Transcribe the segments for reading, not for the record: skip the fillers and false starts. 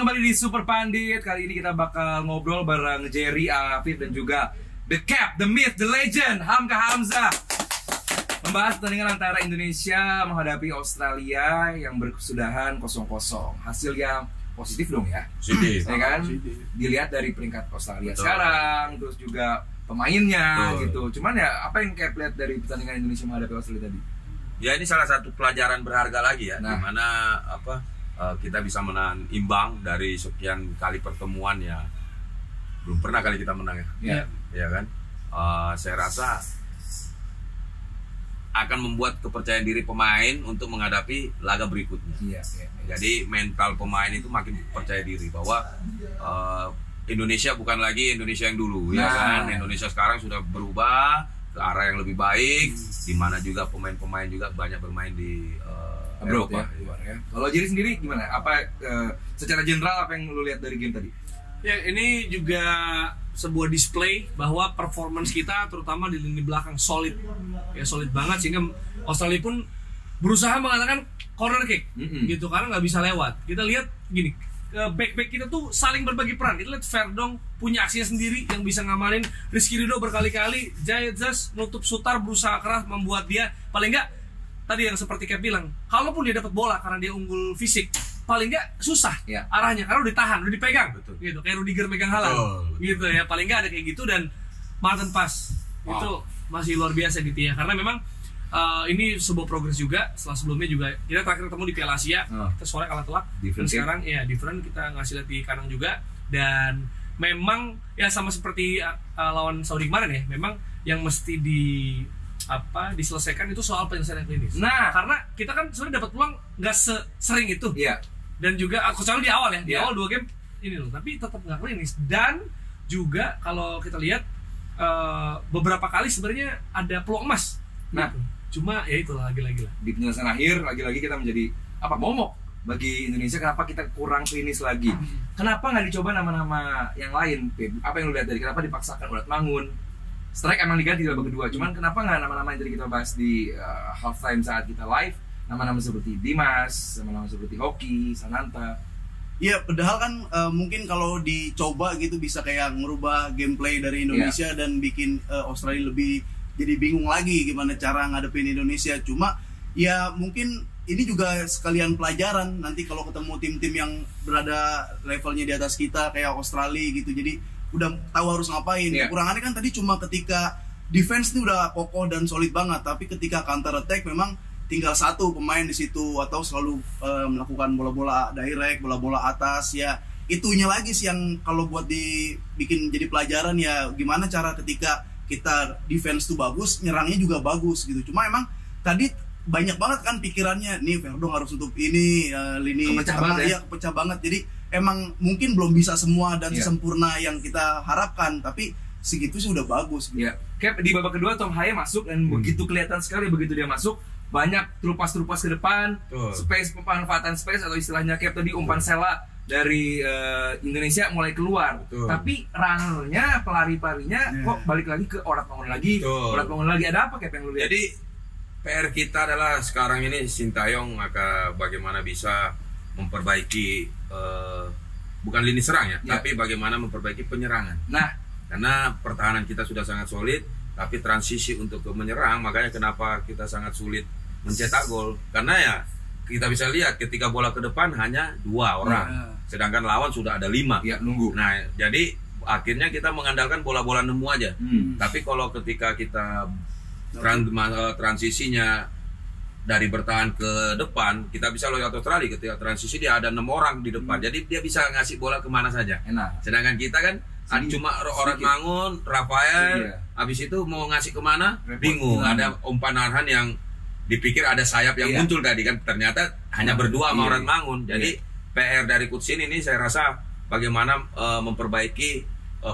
kembali di Super Pandit. Kali ini kita bakal ngobrol bareng Jerry, Afif, dan juga The Cap, The Myth, The Legend, Hamka Hamzah. Membahas pertandingan antara Indonesia menghadapi Australia yang berkesudahan 0-0. Hasil yang positif dong ya. Positif. Ya kan? Dilihat dari peringkat Australia sekarang, terus juga pemainnya gitu. Cuman ya apa yang kayak lihat dari pertandingan Indonesia menghadapi Australia tadi? Ya ini salah satu pelajaran berharga lagi ya, dimana kita bisa menahan imbang dari sekian kali pertemuan ya. Belum pernah kali kita menang ya. Ya kan? Saya rasa akan membuat kepercayaan diri pemain untuk menghadapi laga berikutnya. Jadi mental pemain itu makin percaya diri bahwa Indonesia bukan lagi Indonesia yang dulu, ya kan? Indonesia sekarang sudah berubah ke arah yang lebih baik, di mana juga pemain-pemain juga banyak bermain di Eropa. Ya. Kalau Jerry sendiri gimana? Apa secara general apa yang lu lihat dari game tadi? Ya, ini juga sebuah display bahwa performance kita terutama di lini belakang solid. Ya solid banget sehingga Australia pun berusaha mengatakan corner kick gitu karena nggak bisa lewat. Kita lihat gini, back-back kita tuh saling berbagi peran. Kita lihat Verdong punya aksinya sendiri yang bisa ngamanin. Rizky Ridho berkali-kali Jayazas nutup Sutar berusaha keras membuat dia paling nggak tadi yang seperti Cap bilang, kalaupun dia dapat bola karena dia unggul fisik, paling nggak susah arahnya karena udah ditahan, udah dipegang. Gitu kayak Rudiger megang Haaland gitu ya, paling nggak ada kayak gitu. Dan Martin Pass itu masih luar biasa gitu ya, karena memang ini sebuah progres juga. Setelah sebelumnya juga kita terakhir ketemu di Piala Asia, kita sore kalah telak, dan sekarang ya different, kita ngasih lihat di kandang juga. Dan memang ya sama seperti lawan Saudi kemarin ya, memang yang mesti diselesaikan itu soal penyelesaian klinis. Nah, karena kita kan sebenarnya dapat peluang nggak sering itu. Dan juga kecuali di awal ya, di awal 2 game ini loh, tapi tetap nggak klinis. Dan juga kalau kita lihat beberapa kali sebenarnya ada peluang emas. Nah, cuma ya itulah lagi-lagi lah. Di penyelesaian akhir lagi-lagi kita menjadi momok bagi Indonesia. Kenapa kita kurang klinis lagi? Kenapa nggak dicoba nama-nama yang lain, Pip? Apa yang lu lihat dari kenapa dipaksakan Ulat Mangun? Strike emang diganti di babak kedua, cuman kenapa nggak nama-nama yang tadi kita bahas di halftime saat kita live, nama-nama seperti Dimas, nama-nama seperti Hoki, Sananta? Iya, padahal kan mungkin kalau dicoba gitu bisa kayak ngerubah gameplay dari Indonesia dan bikin Australia lebih jadi bingung lagi gimana cara ngadepin Indonesia. Cuma ya mungkin ini juga sekalian pelajaran nanti kalau ketemu tim-tim yang berada levelnya di atas kita kayak Australia gitu. Jadi udah tahu harus ngapain. Kekurangannya kan tadi cuma ketika defense ini udah kokoh dan solid banget, tapi ketika counter attack memang tinggal satu pemain di situ atau selalu melakukan bola-bola direct, bola-bola atas ya. Itunya lagi sih yang kalau buat dibikin jadi pelajaran ya, gimana cara ketika kita defense tuh bagus, nyerangnya juga bagus gitu. Cuma emang tadi banyak banget kan pikirannya, nih Verdong harus tutup ini, lini kepecah banget. Jadi emang mungkin belum bisa semua dan sempurna yang kita harapkan, tapi segitu sih udah bagus. Cap, di babak kedua Tom Haye masuk dan begitu kelihatan sekali begitu dia masuk banyak terupas ke depan, space, pemanfaatan space atau istilahnya Cap tadi umpan sela dari Indonesia mulai keluar. Tapi runnernya, pelari-pelarinya kok balik lagi ke Ulat Mangun lagi. Ada apa Cap yang lu lihat? Jadi PR kita adalah sekarang ini Sintayong akan bagaimana bisa memperbaiki bukan lini serang tapi bagaimana memperbaiki penyerangan. Karena pertahanan kita sudah sangat solid, tapi transisi untuk menyerang, makanya kenapa kita sangat sulit mencetak gol. Karena ya kita bisa lihat ketika bola ke depan hanya 2 orang, sedangkan lawan sudah ada 5 nunggu. Nah, jadi akhirnya kita mengandalkan bola-bola nemu aja. Tapi kalau ketika kita transisinya dari bertahan ke depan, kita bisa lihat Australia ketika transisi dia ada 6 orang di depan, jadi dia bisa ngasih bola kemana saja. Sedangkan kita kan cuma Ulat Mangun, Rafael, habis itu mau ngasih kemana bingung. Ada umpan Arhan yang dipikir ada sayap yang muncul tadi kan, ternyata hanya berdua sama Ulat Mangun. Jadi PR dari coach ini saya rasa bagaimana memperbaiki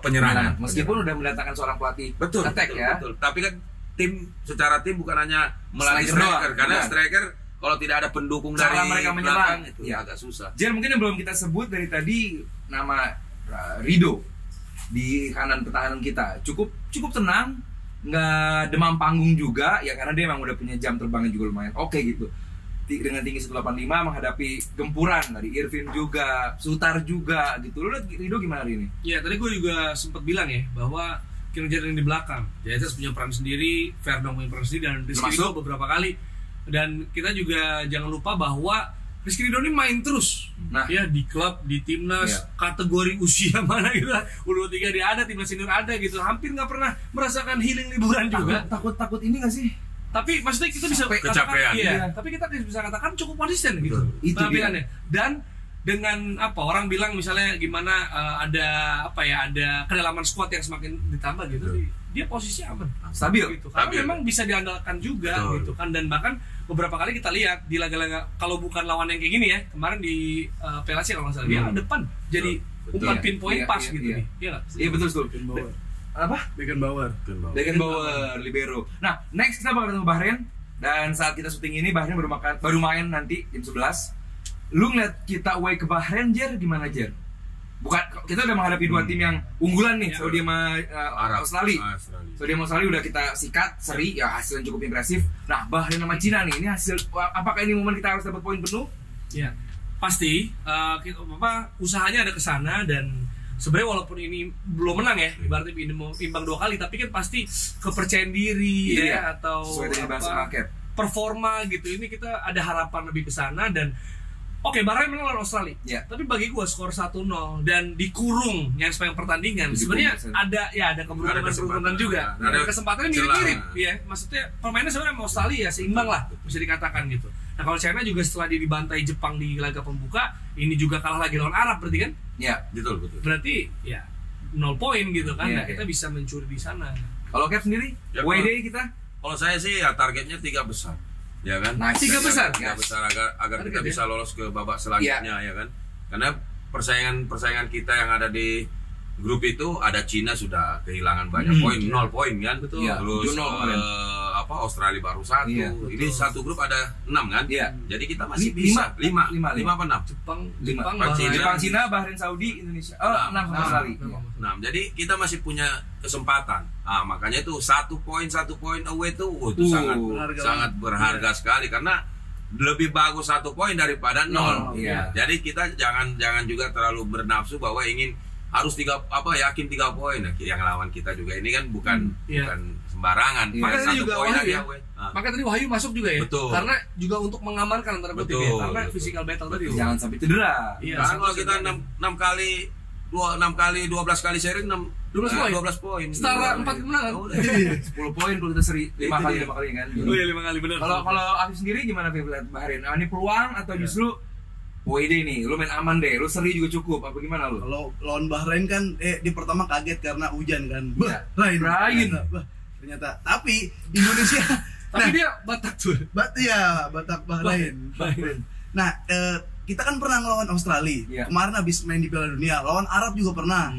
penyerangan. Meskipun udah mendatangkan seorang pelatih attack betul. Tapi kan secara tim bukan hanya melatih striker, karena striker kalau tidak ada pendukung cara dari mereka menyerang itu agak susah. Jer, mungkin yang belum kita sebut dari tadi nama Ridho di kanan pertahanan kita cukup tenang, nggak demam panggung juga ya, karena dia emang udah punya jam terbangnya juga lumayan oke gitu. dengan tinggi 185 menghadapi gempuran dari Irvin juga, Sutar juga gitu. Lu lihat Rido gimana hari ini? Ya tadi gue juga sempat bilang ya bahwa kinerja yang di belakang, JSS punya peran sendiri, Verdong punya peran sendiri, dan Rizky Ridho beberapa kali. Dan kita juga jangan lupa bahwa Rizky Ridho ini main terus, ya di klub, di timnas, kategori usia mana gitu, U23 dia ada, timnas senior ada gitu, hampir nggak pernah merasakan healing liburan juga. Takut ini nggak sih? Tapi maksudnya kita bisa katakan, tapi kita bisa katakan cukup konsisten gitu penampilannya. Dan dengan orang bilang misalnya gimana ada kedalaman squad yang semakin ditambah gitu, dia posisinya aman, stabil gitu. Karena memang bisa diandalkan juga gitu kan, dan bahkan beberapa kali kita lihat di laga-laga kalau bukan lawan yang kayak gini ya, kemarin di Piala Asia kalau nggak salah dia depan jadi umpan pinpoint pas gitu nih. Iya betul. Apa? Beckenbauer libero. Nah, next kita bakal ketemu Bahrain, dan saat kita syuting ini Bahrain baru main nanti jam 11. Lu ngeliat kita away ke Bahrain, Jer, gimana, Jer? Bukan, kita udah menghadapi dua tim yang unggulan nih, Saudi sama Australia. Saudi sama Australia udah kita sikat, seri, ya hasilnya cukup impresif. Nah, Bahrain sama Cina nih, ini hasil, apakah ini momen kita harus dapat poin penuh? Ya, pasti. Usahanya ada kesana, dan sebenarnya walaupun ini belum menang ya, ibaratnya imbang 2 kali, tapi kan pasti kepercayaan diri atau performa gitu. Ini kita ada harapan lebih ke sana. Dan oke, Bahrain menang lawan Australia. Tapi bagi gue skor 1-0 dan dikurung yang sepanjang pertandingan, sebenarnya ada keberuntungan juga. Ada kesempatannya mirip-mirip ya. Maksudnya permainnya sebenarnya sama Australia ya seimbang lah, bisa dikatakan gitu. Nah, kalau China juga setelah dia dibantai Jepang di laga pembuka, ini juga kalah lagi lawan Arab berarti kan? Iya, betul. Berarti ya 0 poin gitu kan. Nah, kita bisa mencuri di sana. Kalau Cap sendiri, WD kita? Kalau saya sih ya targetnya 3 besar. Ya kan? 3 besar agar kita bisa lolos ke babak selanjutnya ya kan. Karena persaingan kita yang ada di grup itu ada Cina sudah kehilangan banyak poin, 0 poin kan. Betul. Terus Australia baru 1. Ini satu grup ada 6 kan? Jadi kita masih bisa 5 apa 6? Jepang, Cina, Bahrain, Saudi, Indonesia. 6 sama Australia. 6. Jadi kita masih punya kesempatan. Makanya itu 1 poin away itu sangat berharga sekali, karena lebih bagus 1 poin daripada 0. Jadi kita jangan juga terlalu bernafsu bahwa ingin harus yakin 3 poin. Yang lawan kita juga ini kan bukan sembarangan. Makanya tadi juga Wahyu makanya tadi Wahyu masuk juga ya. Betul. Karena juga untuk mengamankan antara kutip ya. Karena physical battle tadi. Jangan sampai cedera. Karena kalau kita 6 kali 12 kali sharing 12 poin. Setara 4 kemenangan. 10 poin kalau kita seri 5 kali kan. Oh iya 5 kali benar. Kalau Afif sendiri gimana lihat Bahrain? Ini peluang atau justru WD nih, lu main aman deh, lu seri juga cukup, apa gimana lu? Kalau lawan Bahrain kan, di pertama kaget karena hujan kan. Bahrain. Ternyata, tapi Indonesia. Tapi dia Batak tuh. Batak Bahrain. Nah, kita kan pernah ngelawan Australia. Kemarin habis main di Piala Dunia. Lawan Arab juga pernah.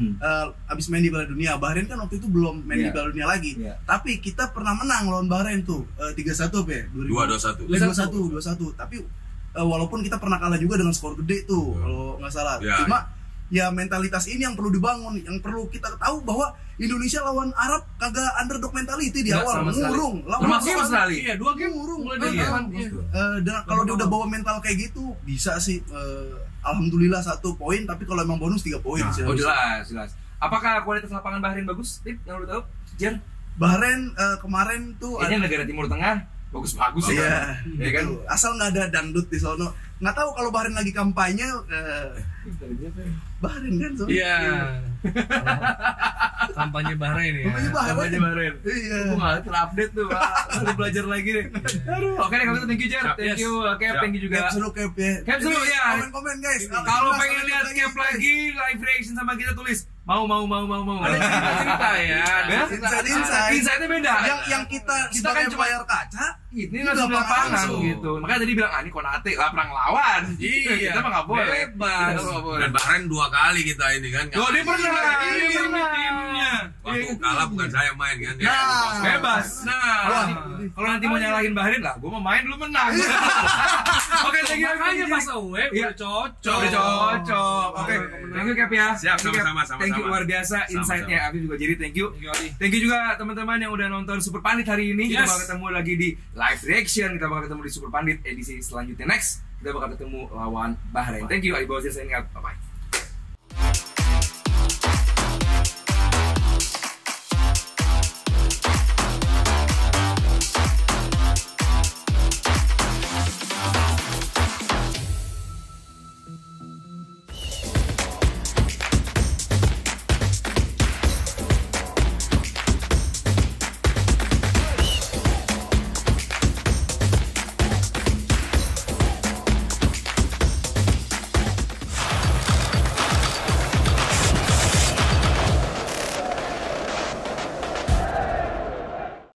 Habis main di Piala Dunia. Bahrain kan waktu itu belum main di Piala Dunia lagi. Tapi kita pernah menang lawan Bahrain tuh 3-1 ya. 2-1. Tapi walaupun kita pernah kalah juga dengan skor gede tuh kalau nggak salah. Cuma ya mentalitas ini yang perlu dibangun, yang perlu kita tahu bahwa Indonesia lawan Arab kagak underdog mentality di awal, ngurung. Termasuk Australia. 2 game ngurung mulai dari depan. Dan kalau dia udah bawa mental kayak gitu, bisa sih alhamdulillah 1 poin, tapi kalau emang bonus 3 poin sih. Oh jelas. Apakah kualitas lapangan Bahrain bagus? Tip yang lu tahu? Jer? Bahrain kemarin tuh ini negara Timur Tengah. Bagus ya kan? Asal nggak ada dangdut di sono. Nggak tahu kalau Bahrain lagi kampanye. Bahrain kan so? Iya. Kampanye Bahrain ya. Kampanye Bahrain. Iya. Gue nggak terupdate tuh. Harus belajar lagi deh. Oke deh, kalau gitu thank you Jer. Thank you Cap, thank you juga. Cap seru ya. Komen guys. Kalau pengen lihat Cap lagi live reaction sama kita tulis mau. Ada cerita ya. Insightnya beda. Yang kita kan cuma layar kaca. Ini langsung lapangan gitu. Makanya tadi bilang ini Konate lah perang lawan. Iya. Kita mah nggak boleh. Bebas. Dan Bahrain 2 kali kita ini kan. Dia pernah. Timnya. Waktu kalah bukan saya main kan. Bebas. Nah, kalau nanti mau nyalahin Bahrain lah, gue mau main dulu menang. Oke, thank you. Makanya pas away udah cocok. Oke, thank you Cap ya. Siap, sama-sama. Thank you luar biasa insight-nya Afif juga jadi thank you. Thank you juga teman-teman yang udah nonton Super Panit hari ini. Kita bakal ketemu lagi di live reaction. Kita bakal ketemu di Super Pandit edisi selanjutnya. Next kita bakal ketemu lawan Bahrain. Thank you, Alibawazir signing out. Bye bye.